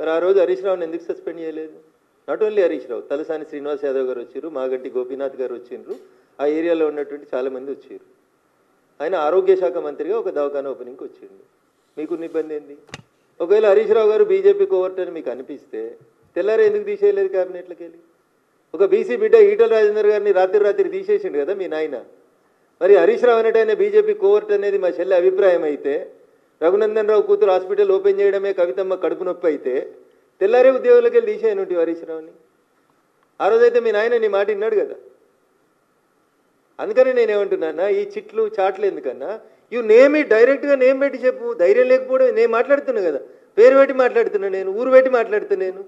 మరి ఆ రోజు హరీష్ రావుని ఎందుకు సస్పెండ్ చేయలేదు? నాట్ ఓన్లీ హరీష్ రావు, తలసాని శ్రీనివాస్ యాదవ్ గారు వచ్చారు, మాగంటి గోపీనాథ్ గారు వచ్చిండ్రు, ఆ ఏరియాలో ఉన్నటువంటి చాలామంది వచ్చారు. ఆయన ఆరోగ్య శాఖ మంత్రిగా ఒక దవాఖానా ఓపెనింగ్కి వచ్చిండు. మీకున్న ఇబ్బంది ఏంది? ఒకవేళ హరీష్ రావు గారు బీజేపీ కోవర్ట్ అని మీకు అనిపిస్తే తెల్లారే ఎందుకు తీసేయలేదు క్యాబినెట్లోకి వెళ్ళి? ఒక బీసీ బిడ్డ ఈటల రాజేందర్ గారిని రాత్రి తీసేసిండు కదా మీ నాయన. మరి హరీష్ రావు అనేటైనా బీజేపీ కోవర్ట్ అనేది మా చెల్లె అభిప్రాయం అయితే, రఘునందన్ రావు కూతురు హాస్పిటల్ ఓపెన్ చేయడమే కవితమ్మ కడుపు నొప్పి అయితే తెల్లారే ఉద్యోగులకి వెళ్ళి తీసేయనుంటి హరీష్ రావుని. ఆ రోజైతే మీ నాయన నీ మాట విన్నాడు కదా. అందుకని నేనేమంటున్నా, ఈ చిట్లు చాట్లు ఎందుకన్నా యూ నేమ్ ఇట్, డైరెక్ట్గా నేమ్ పెట్టి చెప్పు. ధైర్యం లేకపోవడం, నేను మాట్లాడుతున్నా కదా, పేరు పెట్టి మాట్లాడుతున్నా, నేను ఊరు పెట్టి మాట్లాడుతున్నా. నేను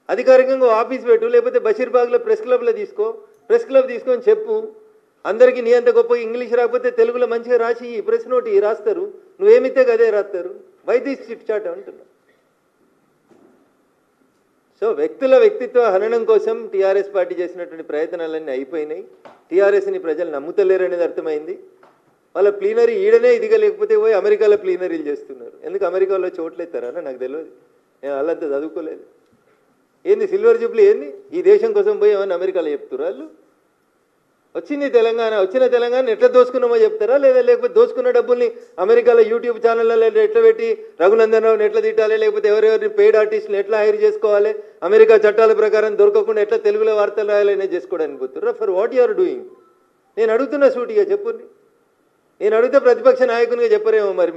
అధికారికంగా ఆఫీస్ పెట్టు, లేకపోతే బషీర్బాగ్లో ప్రెస్ క్లబ్లో తీసుకో, ప్రెస్ క్లబ్ తీసుకొని చెప్పు. అందరికీ నీ అంత గొప్ప ఇంగ్లీష్ రాకపోతే తెలుగులో మంచిగా రాసి ఈ ప్రెస్ నోట్ రాస్తారు, నువ్వేమితే అదే రాస్తారు. వై దిస్ చిట్ చాట్ అంటున్నా. సో వ్యక్తిత్వ హననం కోసం టీఆర్ఎస్ పార్టీ చేసినటువంటి ప్రయత్నాలన్నీ అయిపోయినాయి. టీఆర్ఎస్ని ప్రజలు నమ్ముతలేరు అనేది అర్థమైంది. వాళ్ళ ప్లీనరీ ఈడనే ఇదిగా లేకపోతే పోయి అమెరికాలో ప్లీనరీలు చేస్తున్నారు. ఎందుకు అమెరికాలో చోట్లు ఎత్తారా నాకు తెలియదు, నేను వాళ్ళంతా చదువుకోలేదు. ఏంది సిల్వర్ జూబ్లీ ఏంది? ఈ దేశం కోసం పోయి ఏమన్నా అమెరికాలో చెప్తున్నారు వాళ్ళు? వచ్చిన తెలంగాణ ఎట్లా దోసుకున్నామో చెప్తారా, లేకపోతే దోసుకున్న డబ్బుల్ని అమెరికాలో యూట్యూబ్ ఛానళ్ళలో ఎట్లా పెట్టి రఘునందన్ రావుని ఎట్లా తిట్టాలి, లేకపోతే ఎవరెవరిని పెయిడ్ ఆర్టిస్టులు ఎట్లా హైర్ చేసుకోవాలి, అమెరికా చట్టాల ప్రకారం దొరకకుండా ఎట్లా తెలుగులో వార్తలు రాయాలనే చేసుకోవడానికి పోతున్నారు. For what you are doing? నేను అడుగుతున్నా సూటిగా చెప్పుని. నేను అడిగితే ప్రతిపక్ష నాయకునిగా చెప్పరేమో. మరి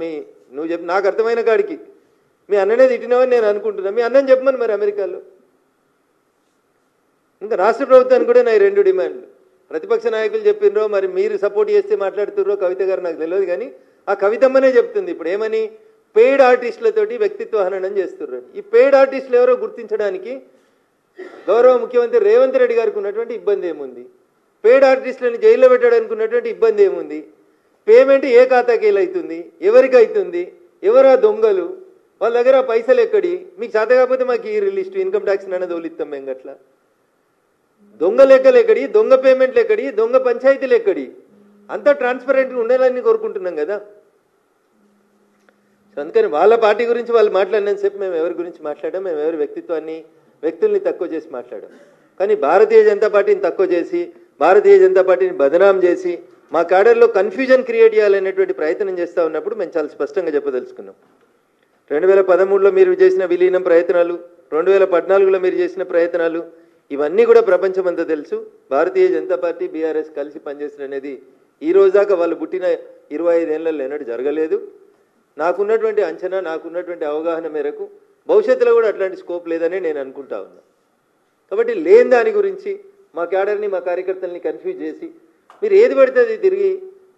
నువ్వు చెప్పు, నాకు అర్థమైన కాడికి మీ అన్ననే తిట్టినావని నేను అనుకుంటున్నా. మీ అన్నని చెప్పమని మరి అమెరికాలో. ఇంకా రాష్ట్ర ప్రభుత్వానికి కూడా నా 2 డిమాండ్లు. ప్రతిపక్ష నాయకులు చెప్పినరో మరి మీరు సపోర్ట్ చేస్తే మాట్లాడుతుర్రో కవిత గారు నాకు తెలియదు, కానీ ఆ కవితమ్మనే చెప్తుంది ఇప్పుడు ఏమని, పెయిడ్ ఆర్టిస్టులతోటి వ్యక్తిత్వ హననం చేస్తుర్రు. ఈ పెయిడ్ ఆర్టిస్టులు ఎవరో గుర్తించడానికి గౌరవ ముఖ్యమంత్రి రేవంత్ రెడ్డి గారికి ఉన్నటువంటి ఇబ్బంది ఏముంది? పెయిడ్ ఆర్టిస్టులను జైల్లో పెట్టడానికి ఉన్నటువంటి ఇబ్బంది ఏముంది? పేమెంట్ ఏ ఖాతాకి అవుతుంది, ఎవరికి అవుతుంది, ఎవరా దొంగలు, వాళ్ళ దగ్గర పైసలు ఎక్కడి? మీకు చేత కాకపోతే మాకు ఈ లిస్టు ఇన్కమ్ ట్యాక్స్ నన్ను తోలిస్తాం మేము. గట్లా దొంగ లెక్కలు ఎక్కడి, దొంగ పేమెంట్లు ఎక్కడి, దొంగ పంచాయతీలు ఎక్కడి? అంతా ట్రాన్స్పరెంట్గా ఉండాలని కోరుకుంటున్నాం కదా. అందుకని వాళ్ళ పార్టీ గురించి వాళ్ళు మాట్లాడినంతసేపు మేము ఎవరి గురించి మాట్లాడాం, మేము ఎవరి వ్యక్తుల్ని తక్కువ చేసి మాట్లాడాం. కానీ భారతీయ జనతా పార్టీని తక్కువ చేసి, భారతీయ జనతా పార్టీని బదనాం చేసి, మా క్యాడర్లో కన్ఫ్యూజన్ క్రియేట్ చేయాలనేటువంటి ప్రయత్నం చేస్తూ ఉన్నప్పుడు మేము చాలా స్పష్టంగా చెప్పదలుచుకున్నాం. 2013లో మీరు చేసిన విలీనం ప్రయత్నాలు, 2014లో మీరు చేసిన ప్రయత్నాలు, ఇవన్నీ కూడా ప్రపంచమంతా తెలుసు. భారతీయ జనతా పార్టీ బీఆర్ఎస్ కలిసి పనిచేస్తున్నది ఈ రోజు దాకా వాళ్ళు పుట్టిన 25 ఏళ్లలో ఎన్నడూ జరగలేదు. నాకున్నటువంటి అంచనా, నాకున్నటువంటి అవగాహన మేరకు భవిష్యత్తులో కూడా అట్లాంటి స్కోప్ లేదని నేను అనుకుంటా ఉన్నా. కాబట్టి లేని దాని గురించి మా క్యాడర్ని, మా కార్యకర్తల్ని కన్ఫ్యూజ్ చేసి మీరు ఏది పడితే అది తిరిగి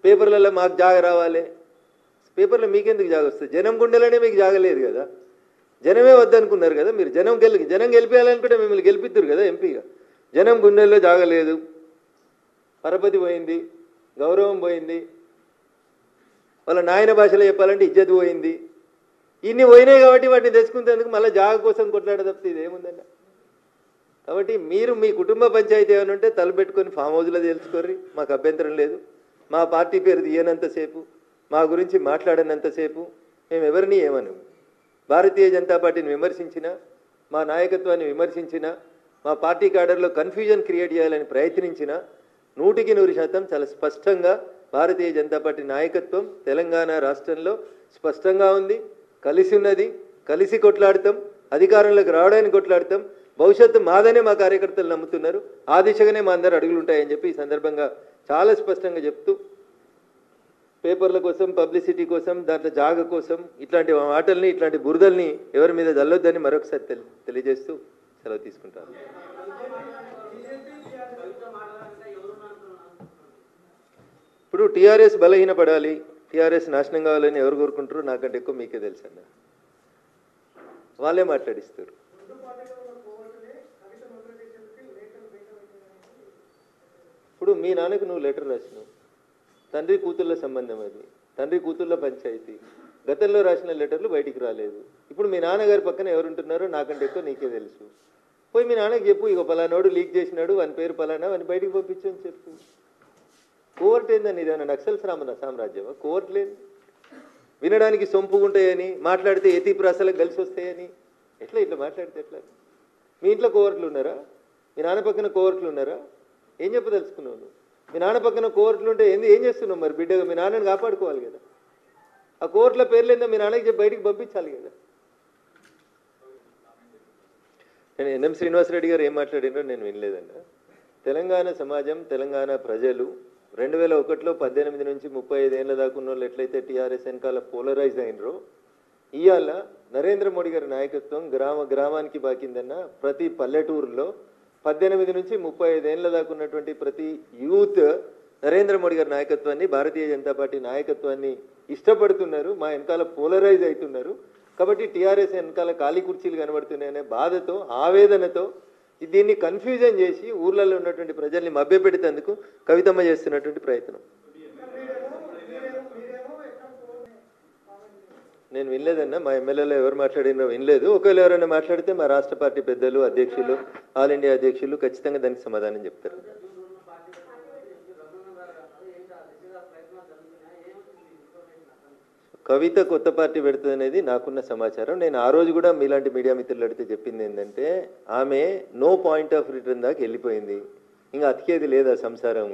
పేపర్లలో మాకు జాగ రావాలి. పేపర్లో మీకెందుకు జాగ వస్తుంది? జనం గుండెలోనే మీకు జాగలేదు కదా, జనమే వద్దనుకున్నారు కదా మీరు. జనం గెలిపేయాలనుకుంటే మిమ్మల్ని గెలిపిద్దురు కదా ఎంపీగా. జనం గుండెల్లో జాగలేదు, పరపతి పోయింది, గౌరవం పోయింది, వాళ్ళ నాయన భాషలో చెప్పాలంటే ఇజ్జత్ పోయింది. ఇన్ని పోయినాయి కాబట్టి వాటిని తెచ్చుకునేందుకు మళ్ళీ జాగ కోసం కొట్లాడ తప్పితే ఇదేముందన్న. కాబట్టి మీరు మీ కుటుంబ పంచాయతీ ఏమైనా ఉంటే తలపెట్టుకొని ఫామ్ హౌస్లో తెలుసుకోర్రి, మాకు అభ్యంతరం లేదు. మా పార్టీ పేరు తీయనంతసేపు, మా గురించి మాట్లాడనంతసేపు మేము ఎవరిని ఏమను. భారతీయ జనతా పార్టీని విమర్శించినా, మా నాయకత్వాన్ని విమర్శించినా, మా పార్టీ క్యాడర్లో కన్ఫ్యూజన్ క్రియేట్ చేయాలని ప్రయత్నించినా 100% చాలా స్పష్టంగా భారతీయ జనతా పార్టీ నాయకత్వం తెలంగాణ రాష్ట్రంలో స్పష్టంగా ఉంది, కలిసి ఉన్నది, కలిసి కొట్లాడతాం, అధికారంలోకి రావడానికి కొట్లాడతాం. భవిష్యత్తు మాదనే మా కార్యకర్తలు నమ్ముతున్నారు. ఆ దిశగానే మా అందరు అడుగులు ఉంటాయని చెప్పి ఈ సందర్భంగా చాలా స్పష్టంగా చెప్తూ, పేపర్ల కోసం, పబ్లిసిటీ కోసం, దాంట్లో జాగ కోసం ఇట్లాంటి మాటల్ని, ఇట్లాంటి బురదల్ని ఎవరి మీద జల్లొద్దని మరొకసారి తెలియజేస్తూ సెలవు తీసుకుంటాను. ఇప్పుడు టీఆర్ఎస్ బలహీనపడాలి, టీఆర్ఎస్ నాశనం కావాలని ఎవరు కోరుకుంటారో నాకంటే ఎక్కువ మీకే తెలుసు అన్న. వాళ్ళే మాట్లాడిస్తారు. ఇప్పుడు మీ నాన్నకు నువ్వు లెటర్ రాసినావు, తండ్రి కూతుళ్ళ సంబంధం అది, తండ్రి కూతుళ్ళ పంచాయతీ. గతంలో రాసిన లెటర్లు బయటికి రాలేదు. ఇప్పుడు మీ నాన్నగారి పక్కన ఎవరుంటున్నారో నాకంటే ఎక్కువ నీకే తెలుసు. పోయి మీ నాన్నకి చెప్పు, ఇక పలానోడు లీక్ చేసినాడు, వాని పేరు పలానా, వాని బయటికి పంపించని చెప్పు. కోవర్ట్ ఏందని, ఇదేమన్నా నక్సల్ సామ్రాజ్యమా? కోవర్ట్ లేదు. వినడానికి సొంపుగా ఉంటాయని, మాట్లాడితే ఎతి ప్రాసలకు కలిసి వస్తాయని ఎట్లా ఇట్లా మాట్లాడితే ఎట్లా? మీ ఇంట్లో కోవర్ట్లు ఉన్నారా? మీ నాన్న పక్కన కోవర్ట్లు ఉన్నారా? ఏం చెప్పదలుచుకున్నావు నువ్వు? మీ నాన్న పక్కన కోవర్ట్లు ఉంటే ఏం చేస్తున్నావు మరి? బిడ్డగా మీ నాన్నని కాపాడుకోవాలి కదా. ఆ కోవర్ట్ల పేర్లు ఏందో మీ నాన్నకి చెప్పి బయటికి పంపించాలి కదా. నేను ఎన్ఎం శ్రీనివాసరెడ్డి గారు ఏం మాట్లాడినో నేను వినలేదన్న. తెలంగాణ సమాజం, తెలంగాణ ప్రజలు 2001లో 18 నుంచి 35 ఏళ్ళ దాకా ఉన్న వాళ్ళు ఎట్లయితే టీఆర్ఎస్ వెనకాల పోలరైజ్ అయినరో, ఇవాళ నరేంద్ర మోడీ గారి నాయకత్వం గ్రామానికి బాకిందన్న ప్రతి పల్లెటూరులో 18 నుంచి 35 ఏళ్ళ దాకా ఉన్నటువంటి ప్రతి యూత్ నరేంద్ర మోడీ గారి నాయకత్వాన్ని, భారతీయ జనతా పార్టీ నాయకత్వాన్ని ఇష్టపడుతున్నారు. మా వెనకాల పోలరైజ్ అవుతున్నారు. కాబట్టి టీఆర్ఎస్ వెనకాల ఖాళీ కుర్చీలు కనబడుతున్నాయనే బాధతో, ఆవేదనతో దీన్ని కన్ఫ్యూజన్ చేసి ఊర్లలో ఉన్నటువంటి ప్రజల్ని మభ్యపెట్టేందుకు కవితమ్మ చేస్తున్నటువంటి ప్రయత్నం. నేను వినలేదన్నా. మా ఎమ్మెల్యేలో ఎవరు మాట్లాడినో వినలేదు. ఒకవేళ ఎవరైనా మాట్లాడితే మా రాష్ట్ర పార్టీ పెద్దలు, అధ్యక్షులు, ఆల్ ఇండియా అధ్యక్షులు ఖచ్చితంగా దానికి సమాధానం చెప్తారు. కవిత కొత్త పార్టీ పెడుతుంది అనేది నాకున్న సమాచారం. నేను ఆ రోజు కూడా మీలాంటి మీడియా మిత్రులు అడిగితే చెప్పింది ఏంటంటే, ఆమె నో పాయింట్ ఆఫ్ రిటర్న్ దాకా వెళ్ళిపోయింది, ఇంకా అతికేది లేదా సంసారం,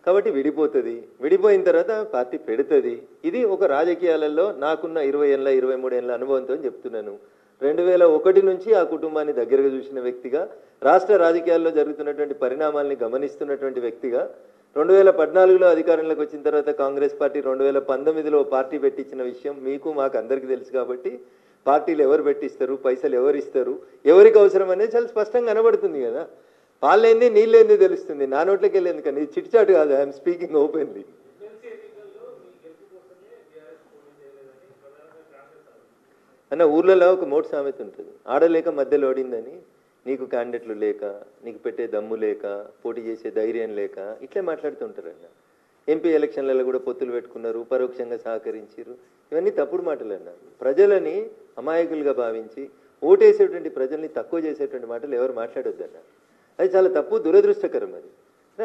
కాబట్టి విడిపోతుంది. విడిపోయిన తర్వాత పార్టీ పెడుతుంది. ఇది ఒక రాజకీయాలలో నాకున్న 20 ఏళ్ళ 23 ఏళ్ళ అనుభవంతో చెప్తున్నాను. 2001 నుంచి ఆ కుటుంబాన్ని దగ్గరగా చూసిన వ్యక్తిగా, రాష్ట్ర రాజకీయాల్లో జరుగుతున్నటువంటి పరిణామాల్ని గమనిస్తున్నటువంటి వ్యక్తిగా, 2014లో అధికారంలోకి వచ్చిన తర్వాత కాంగ్రెస్ పార్టీ 2019లో పార్టీ పెట్టించిన విషయం మీకు మాకు అందరికీ తెలుసు. కాబట్టి పార్టీలు ఎవరు పెట్టిస్తారు, పైసలు ఎవరు ఇస్తారు, ఎవరికి అవసరం అనేది చాలా స్పష్టంగా కనబడుతుంది కదా. పాలేంది నీళ్ళేంది తెలుస్తుంది. నా నోట్లోకి వెళ్ళేంది కానీ ఇది చిట్చాటు కాదు. I'm speaking openly. అన్న ఊర్లలో ఒక మోటు సామెత ఉంటుంది, ఆడలేక మధ్యలో ఓడిందని. నీకు క్యాండిడేట్లు లేక, నీకు పెట్టే దమ్ము లేక, పోటీ చేసే ధైర్యం లేక ఇట్లే మాట్లాడుతుంటారన్న. ఎంపీ ఎలక్షన్లలో కూడా పొత్తులు పెట్టుకున్నారు, పరోక్షంగా సహకరించారు. ఇవన్నీ తప్పుడు మాటలన్న. ప్రజలని అమాయకులుగా భావించి ఓటేసేటువంటి ప్రజల్ని తక్కువ చేసేటువంటి మాటలు ఎవరు మాట్లాడొద్దన్న. అది చాలా తప్పు, దురదృష్టకరం. అది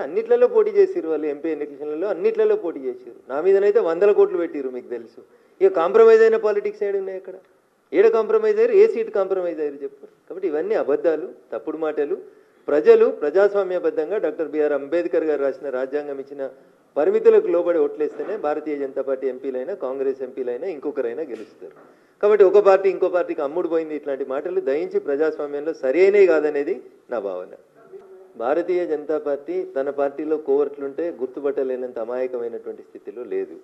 అన్నిట్లలో పోటీ చేసిరు వాళ్ళు. ఎంపీ ఎలక్షన్లలో అన్నిట్లలో పోటీ చేసారు. నా మీదనైతే 100 కోట్లు పెట్టిరు, మీకు తెలుసు. ఇక కాంప్రమైజ్ అయిన పాలిటిక్స్ ఏడు ఉన్నాయి అక్కడ? ఏడ కాంప్రమైజ్ అయ్యారు? ఏ సీట్ కాంప్రమైజ్ అయ్యారు చెప్పారు? కాబట్టి ఇవన్నీ అబద్ధాలు, తప్పుడు మాటలు. ప్రజలు ప్రజాస్వామ్యబద్ధంగా డాక్టర్ బిఆర్ అంబేద్కర్ గారు రాసిన రాజ్యాంగం ఇచ్చిన పరిమితులకు లోబడి ఓట్లేస్తేనే భారతీయ జనతా పార్టీ ఎంపీలైనా, కాంగ్రెస్ ఎంపీలైనా, ఇంకొకరైనా గెలుస్తారు. కాబట్టి ఒక పార్టీ ఇంకో పార్టీకి అమ్ముడు పోయింది ఇట్లాంటి మాటలు దయించి ప్రజాస్వామ్యంలో సరైనవి కాదనేది నా భావన. భారతీయ జనతా పార్టీ తన పార్టీలో కోవర్ట్లుంటే గుర్తుపట్టలేనంత అమాయకమైనటువంటి స్థితిలో లేదు.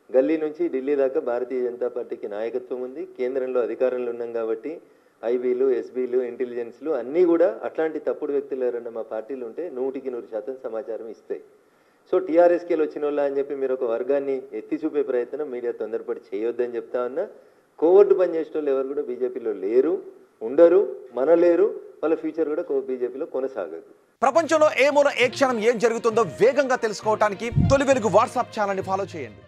గల్లీ నుంచి ఢిల్లీ దాకా భారతీయ జనతా పార్టీకి నాయకత్వం ఉంది. కేంద్రంలో అధికారంలో ఉన్నాం కాబట్టి ఐబీలు, ఎస్బీలు, ఇంటెలిజెన్స్లు అన్నీ కూడా అట్లాంటి తప్పుడు వ్యక్తులు ఎవరన్నా మా పార్టీలు ఉంటే 100% సమాచారం ఇస్తాయి. సో టీఆర్ఎస్కేలు వచ్చిన వాళ్ళ అని చెప్పి మీరు ఒక వర్గాన్ని ఎత్తి చూపే ప్రయత్నం మీడియా తొందరపడి చేయొద్దని చెప్తా ఉన్నా. కోవర్టు పని చేసే వాళ్ళు ఎవరు కూడా బీజేపీలో లేరు, ఉండరు, మనలేరు. వాళ్ళ ఫ్యూచర్ కూడా బీజేపీలో కొనసాగదు. ప్రపంచంలో ఏ మూల ఏ క్షణం ఏం జరుగుతుందో వేగంగా తెలుసుకోవడానికి తొలి వెలుగు వాట్సాప్ ఛానల్ని ఫాలో చేయండి.